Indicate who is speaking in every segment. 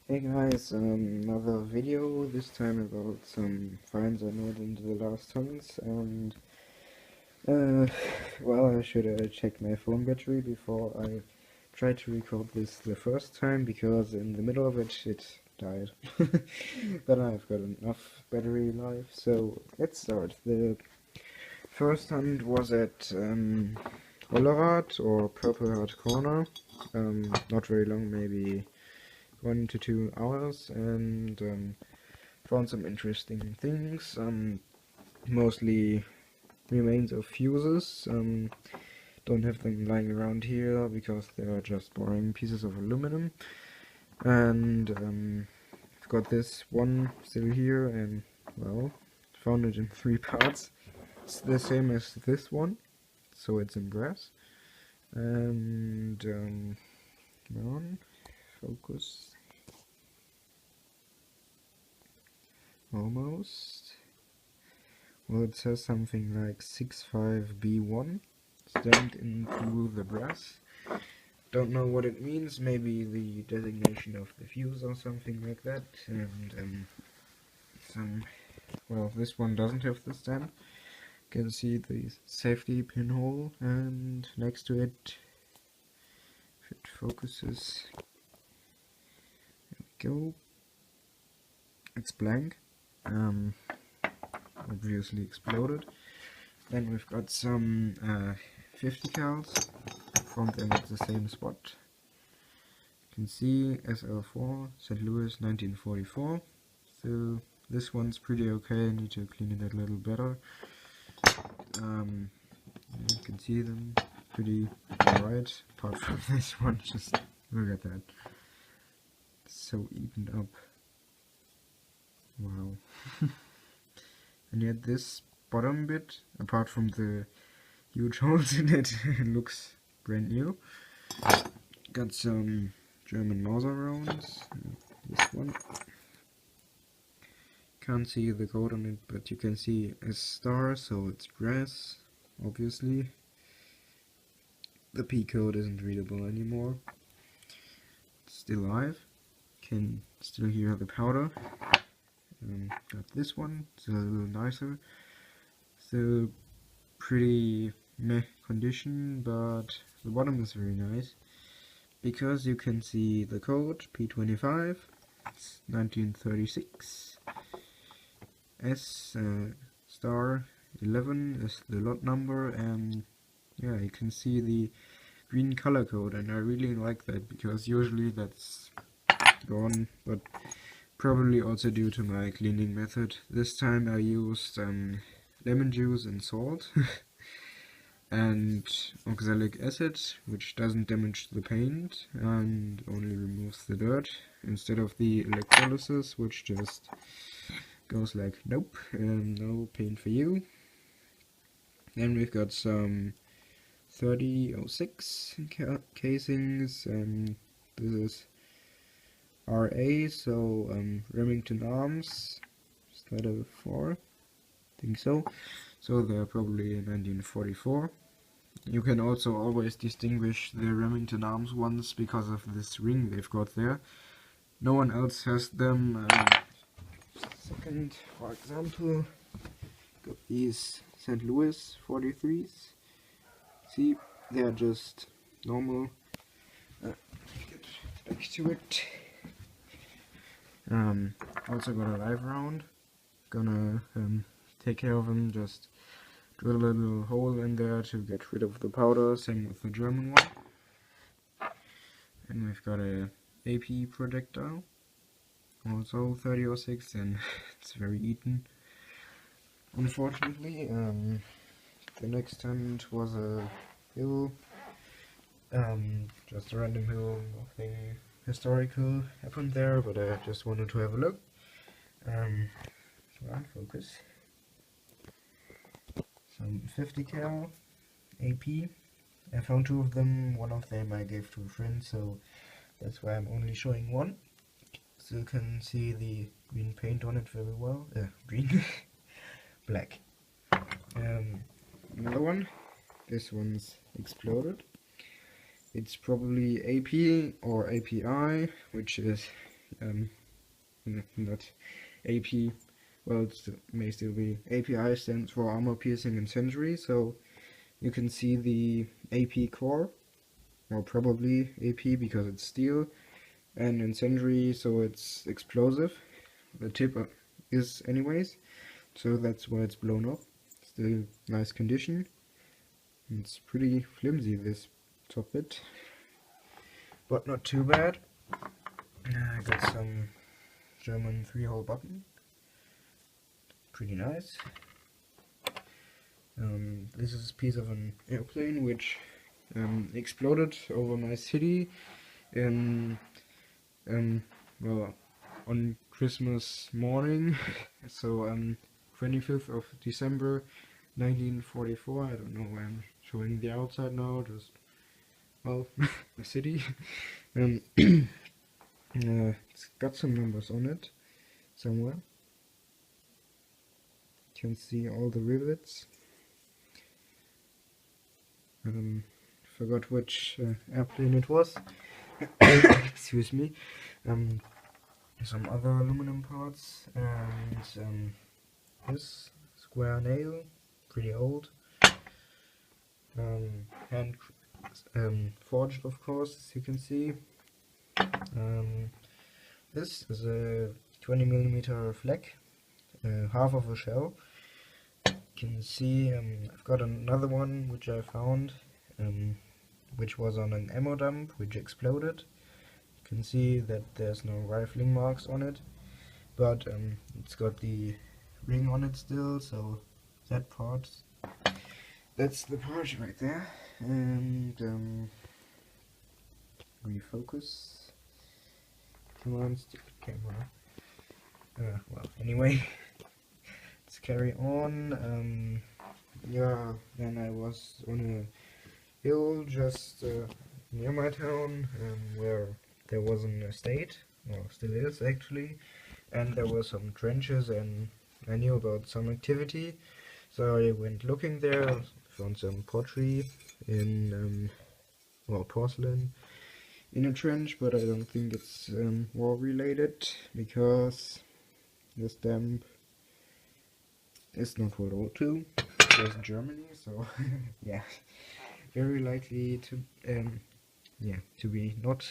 Speaker 1: Hey guys, another video, this time about some finds I made in the last months, and uh, well, I should check my phone battery before I try to record this the first time, because in the middle of it died. But I've got enough battery life, so let's start. The first hunt was at Hollerad, or Purple Heart Corner, not very long, maybe 1 to 2 hours, and found some interesting things, mostly remains of fuses. Don't have them lying around here because they are just boring pieces of aluminum. And I've got this one still here, and well, found it in 3 parts. It's the same as this one, so it's in brass. And come on, focus. Almost. Well, it says something like 65B1 stamped into the brass. Don't know what it means, maybe the designation of the fuse or something like that. And well, this one doesn't have the stamp. You can see the safety pinhole, and next to it, if it focuses, there we go. It's blank. Obviously exploded. Then we've got some 50 cals, found them at the same spot. You can see SL4, St. Louis 1944. So this one's pretty okay, I need to clean it a little better. You can see them pretty alright, apart from this one, just look at that. It's so eaten up. Wow. And yet this bottom bit, apart from the huge holes in it, looks brand new. Got some German Mauser rounds. This one. Can't see the code on it, but you can see a star, so it's brass, obviously. The P code isn't readable anymore. It's still alive. Can still hear the powder. Got this one, it's a little nicer. Still pretty meh condition, but the bottom is very nice because you can see the code P25, it's 1936. S star 11 is the lot number, and yeah, you can see the green color code, and I really like that because usually that's gone, but probably also due to my cleaning method. This time I used lemon juice and salt and oxalic acid, which doesn't damage the paint and only removes the dirt, instead of the electrolysis, which just goes like, nope, no paint for you. Then we've got some 3006 casings, and this is RA, so Remington Arms. Is that a 4? I think so. So they're probably 1944. You can also always distinguish the Remington Arms ones because of this ring they've got there. No one else has them. Second, for example, got these St. Louis 43s. See, they're just normal. Get back to it. Also got a live round. Gonna take care of them, just drill a little hole in there to get rid of the powder, same with the German one. And we've got a AP projectile, also 3006, and it's very eaten, unfortunately. The next hunt was a hill, just a random hill, nothing historical happened there, but I just wanted to have a look. Come on, focus. Some 50 cal AP. I found 2 of them, one of them I gave to a friend, so that's why I'm only showing one. So you can see the green paint on it very well. Green. Black. Another one. This one's exploded. It's probably AP or API, which is not AP. Well, it may still be. API stands for armor piercing incendiary, so you can see the AP core, or probably AP because it's steel, and incendiary, so it's explosive. The tip is anyways, so that's why it's blown off. Still nice condition. It's pretty flimsy, this top bit, but not too bad. I got some German 3-hole button. Pretty nice. This is a piece of an airplane which exploded over my city in well, on Christmas morning. So 25th of December 1944. I don't know why I'm showing the outside now, just well, the city. It's got some numbers on it somewhere. You can see all the rivets. Forgot which airplane it was. Excuse me. Some other aluminum parts, and this square nail, pretty old. Hand forged, of course, as you can see. This is a 20mm flak, half of a shell. You can see I've got another one which I found, which was on an ammo dump which exploded. You can see that there's no rifling marks on it, but it's got the ring on it still, so that part, that's the part right there. And refocus. Come on, stupid camera. Well, anyway, let's carry on. Yeah, then I was on a hill just near my town, where there was an estate, well, still is actually, and there were some trenches, and I knew about some activity, so I went looking there, found some pottery in, well, porcelain in a trench, but I don't think it's war related, because the stamp is not World War II, it was in Germany, so yeah, very likely to, yeah, to be not.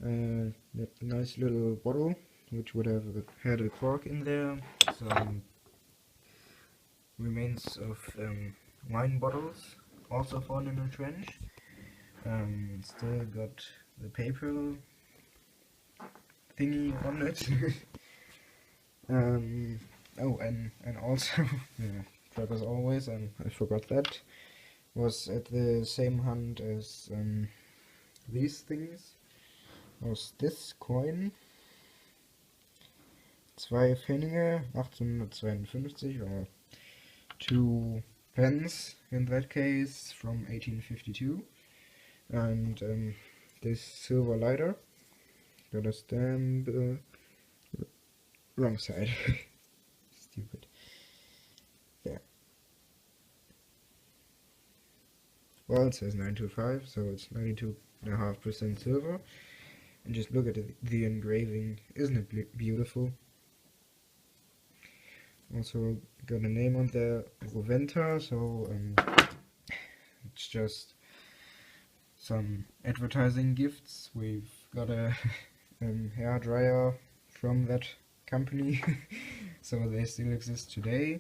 Speaker 1: That nice little bottle, which would have had a cork in there, some remains of wine bottles, also found in a trench. Still got the paper thingy on it. Oh, and also, yeah, as always, and I forgot that, was at the same hunt as these things. Was this coin, 2 Pfennige, 1852, or 2 pence in that case, from 1852, and this silver lighter, got a stamp, wrong side, stupid, there. Well, it says 925, so it's 92.5% silver. And just look at the engraving, isn't it beautiful? Also got a name on there, Roventa, so it's just some advertising gifts. We've got a hair dryer from that company, so they still exist today.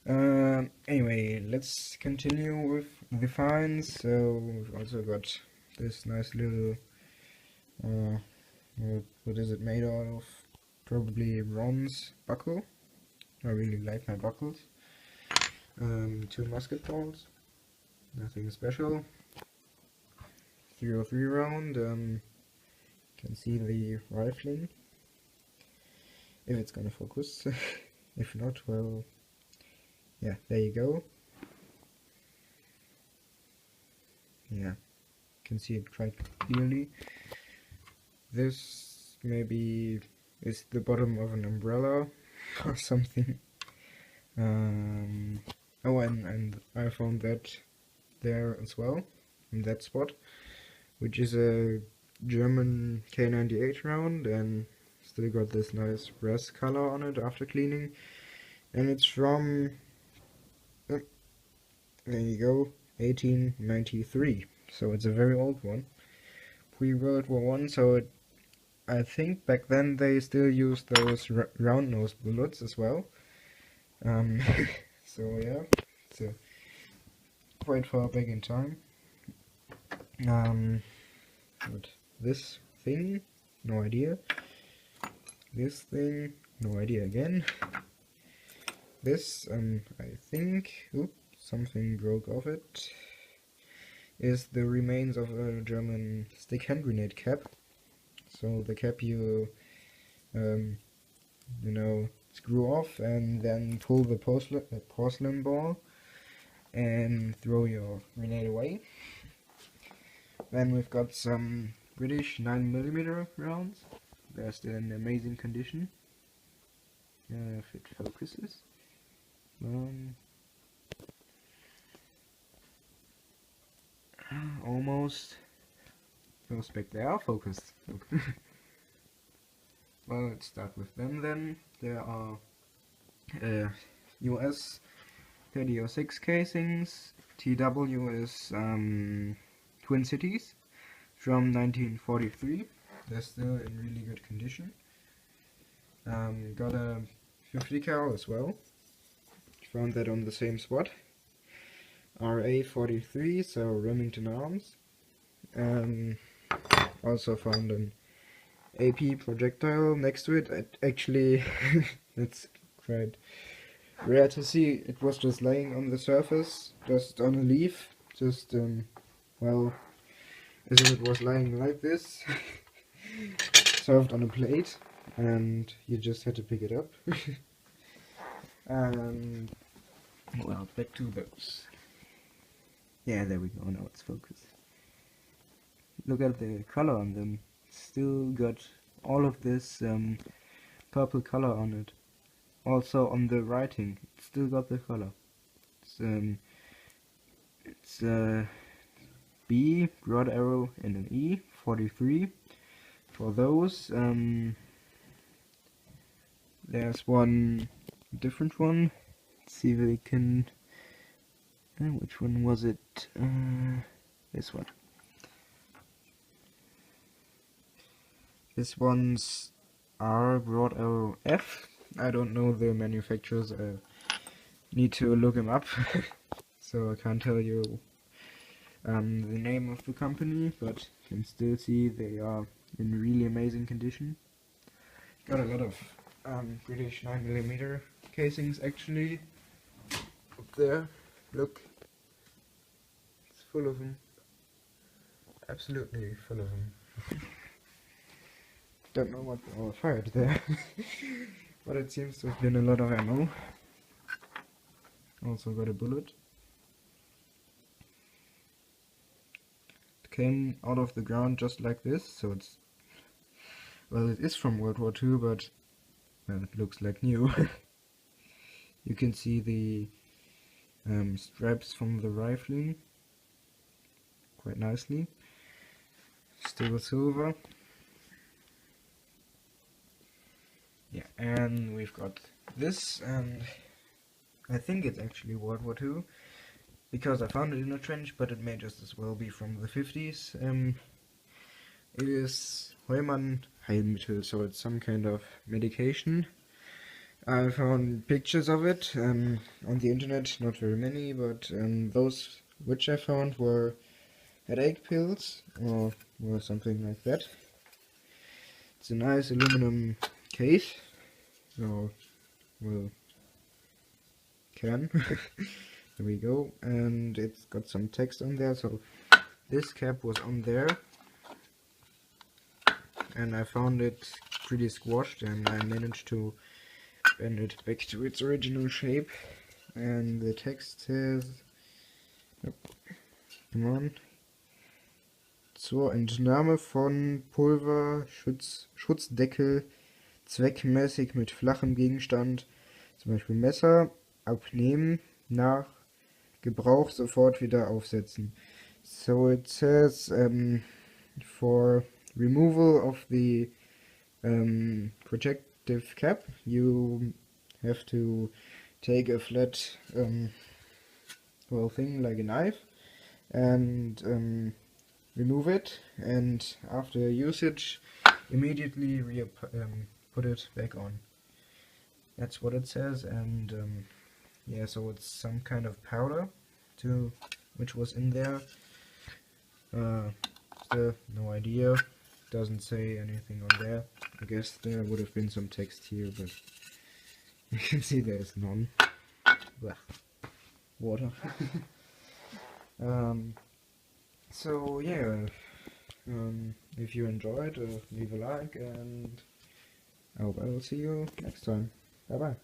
Speaker 1: Anyway, let's continue with the finds. So we've also got this nice little what is it made out of? Probably bronze buckle. I really like my buckles. 2 musket balls, nothing special. 303 round. You can see the rifling, if it's gonna focus. If not, well, yeah, there you go. Yeah, you can see it quite clearly. This maybe is the bottom of an umbrella or something. Oh, and I found that there as well, in that spot, which is a German K98 round and still got this nice brass color on it after cleaning. And it's from, there you go, 1893. So it's a very old one, pre-World War One. So I think back then they still used those round-nosed bullets as well. So yeah, it's quite far back in time. But this thing, no idea. This thing, no idea again. This, I think, oops, something broke off it, is the remains of a German stick hand grenade cap. So the cap you screw off and then pull the porcelain ball and throw your grenade away. Then we've got some British 9mm rounds. They're still in amazing condition. If it focuses. Almost. Those back there are focused. Well, let's start with them then. There are US 3006 casings. TW is Twin Cities from 1943. They're still in really good condition. Got a 50 cal as well. Found that on the same spot. RA43, so Remington Arms. Also found an AP projectile next to it. Actually, it's quite rare to see. It was just laying on the surface, just on a leaf, just well, as if it was lying like this, served on a plate, and you just had to pick it up. And well, back to those. Yeah, there we go. Now it's focused. Look at the color on them. Still got all of this purple color on it. Also on the writing, it's still got the color. It's B, broad arrow and an E, 43. For those, there's one different one. Let's see if we can. Which one was it? This one. This one's R broad arrow F. I don't know the manufacturers. I need to look them up, so I can't tell you the name of the company, but you can still see they are in really amazing condition. Got a lot of British 9mm casings actually up there. Look, it's full of them. Absolutely full of them. Don't know what they all fired there, but it seems to have been a lot of ammo. Also got a bullet. It came out of the ground just like this, so it's, well, it is from World War II, but well, it looks like new. You can see the straps from the rifling quite nicely. Still silver. Yeah, and we've got this, and I think it's actually World War II, because I found it in a trench, but it may just as well be from the 50s. It is Heumann Heilmittel, so it's some kind of medication. I found pictures of it on the internet, not very many, but those which I found were headache pills, or something like that. It's a nice aluminum case, so well, can. There we go, and it's got some text on there. So this cap was on there, and I found it pretty squashed, and I managed to bend it back to its original shape. And the text says, oh, come on, zur Entnahme von Pulver, Schutzdeckel, zweckmäßig mit flachem Gegenstand, zum Beispiel Messer, abnehmen, nach Gebrauch sofort wieder aufsetzen. So it says for removal of the protective cap, you have to take a flat well thing like a knife and remove it, and after usage immediately put it back on. That's what it says. And yeah, so it's some kind of powder which was in there. Still no idea, doesn't say anything on there. I guess there would have been some text here, but you can see there's none. Blah. Water. So yeah, if you enjoyed, leave a like, and I hope I will see you next time. Bye bye.